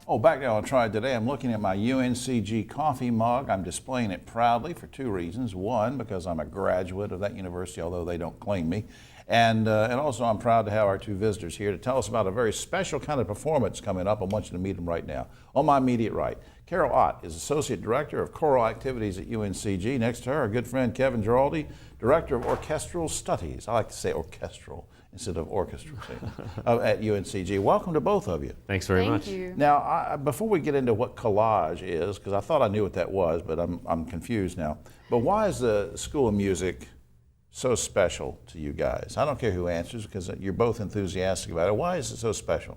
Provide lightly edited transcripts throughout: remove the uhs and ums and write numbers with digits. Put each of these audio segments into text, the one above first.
Oh, back there on Triad Today, I'm looking at my UNCG coffee mug. I'm displaying it proudly for two reasons. One, because I'm a graduate of that university, although they don't claim me. And also I'm proud to have our two visitors here to tell us about a very special kind of performance coming up. I want you to meet them right now. On my immediate right, Carol Ott is Associate Director of Choral Activities at UNCG. Next to her, our good friend Kevin Geraldi, Director of Orchestral Studies. I like to say orchestral instead of orchestral at UNCG. Welcome to both of you. Thanks very much. Thank you. Now, before we get into what collage is, because I thought I knew what that was, but I'm confused now. But why is the School of Music so special to you guys? I don't care who answers because you're both enthusiastic about it. Why is it so special?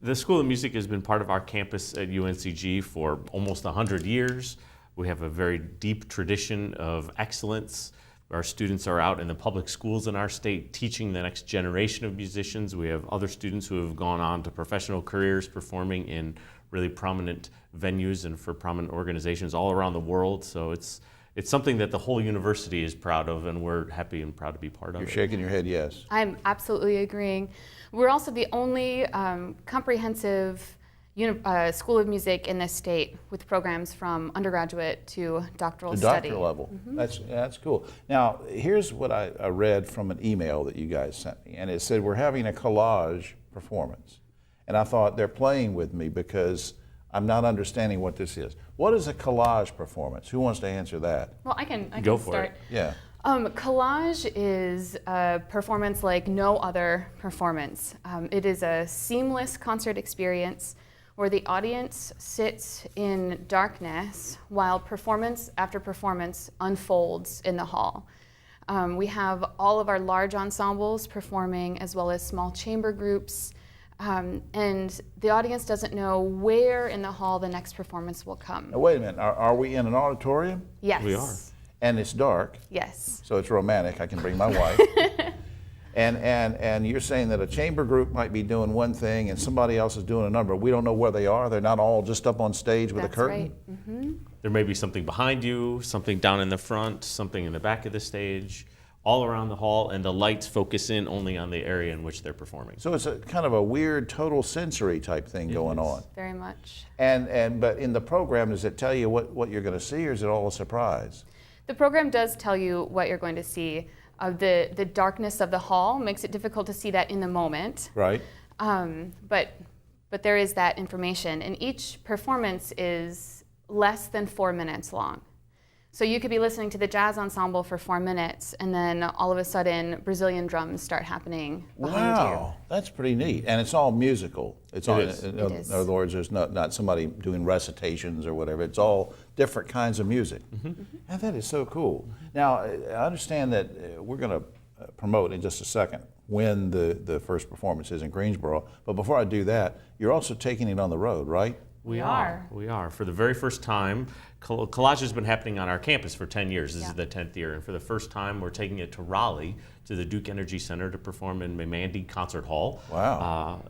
The School of Music has been part of our campus at UNCG for almost 100 years. We have a very deep tradition of excellence. Our students are out in the public schools in our state teaching the next generation of musicians. We have other students who have gone on to professional careers performing in really prominent venues and for prominent organizations all around the world. So it's something that the whole university is proud of, and we're happy and proud to be part of it. You're shaking your head yes. I'm absolutely agreeing. We're also the only comprehensive School of Music in this state with programs from undergraduate to doctoral study. Doctoral level. Mm-hmm. That's cool. Now, here's what I read from an email that you guys sent me, and it said we're having a collage performance. And I thought they're playing with me because I'm not understanding what this is. What is a collage performance? Who wants to answer that? Well, I can Go for start. it. Yeah. Collage is a performance like no other performance. It is a seamless concert experience where the audience sits in darkness while performance after performance unfolds in the hall. We have all of our large ensembles performing as well as small chamber groups, and the audience doesn't know where in the hall the next performance will come. Now, wait a minute. Are we in an auditorium? Yes. We are. And it's dark, Yes. so it's romantic. I can bring my wife. And you're saying that a chamber group might be doing one thing and somebody else is doing another. We don't know where they are. They're not all just up on stage with That's a curtain. right. Mm-hmm. There may be something behind you, something down in the front, something in the back of the stage, all around the hall, and the lights focus in only on the area in which they're performing. So it's a kind of a weird total sensory type thing going on. Very much. But in the program, does it tell you what you're going to see, or is it all a surprise? The program does tell you what you're going to see. The darkness of the hall makes it difficult to see that in the moment. Right. But there is that information, and each performance is less than 4 minutes long. So you could be listening to the jazz ensemble for 4 minutes, and then all of a sudden Brazilian drums start happening behind you. Wow, that's pretty neat. And it's all musical. It is. In It is. other words, there's not somebody doing recitations or whatever. It's all different kinds of music. And that is so cool. Now, I understand that we're going to promote in just a second when the first performance is in Greensboro. But before I do that, you're also taking it on the road, right? We are. For the very first time, collage has been happening on our campus for 10 years. This is the 10th year. And for the first time, we're taking it to Raleigh, to the Duke Energy Center to perform in Mandy Concert Hall. Wow.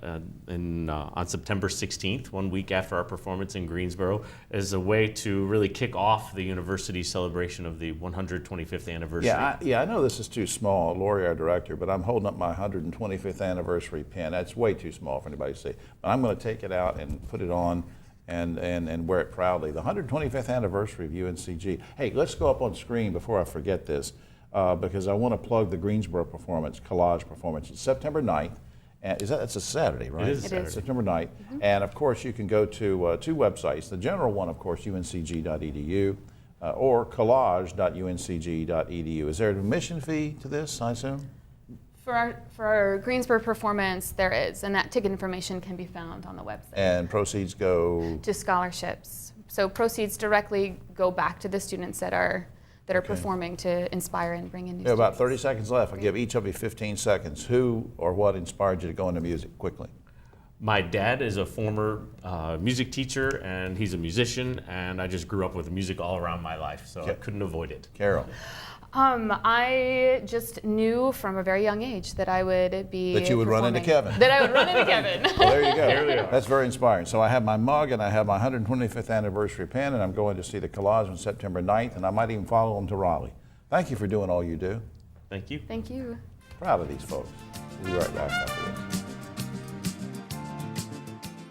On September 16th, 1 week after our performance in Greensboro, as a way to really kick off the university's celebration of the 125th anniversary. Yeah, I know this is too small, Lori, our director, but I'm holding up my 125th anniversary pin. That's way too small for anybody to see. But I'm going to take it out and put it on and wear it proudly. The 125th anniversary of UNCG. Hey, let's go up on screen before I forget this, because I want to plug the Greensboro performance, collage performance. It's September 9th. And it's a Saturday, right? It is Saturday. September 9th. And of course, you can go to two websites. The general one, of course, uncg.edu, or collage.uncg.edu. Is there an admission fee to this, I assume? For our Greensboro performance, there is, and that ticket information can be found on the website. And proceeds go? To scholarships. So proceeds directly go back to the students that are performing to inspire and bring in new students. About 30 seconds left. I'll give each of you 15 seconds. Who or what inspired you to go into music? Quickly. My dad is a former music teacher, and he's a musician, and I just grew up with music all around my life, so I couldn't avoid it. Carol. I just knew from a very young age that I would be That you would run into Kevin. That I would run into Kevin. Well, there you go. Here we are. That's very inspiring. So I have my mug and I have my 125th anniversary pen, and I'm going to see the collage on September 9th, and I might even follow them to Raleigh. Thank you for doing all you do. Thank you. Thank you. Proud of these folks. We'll be right back after this.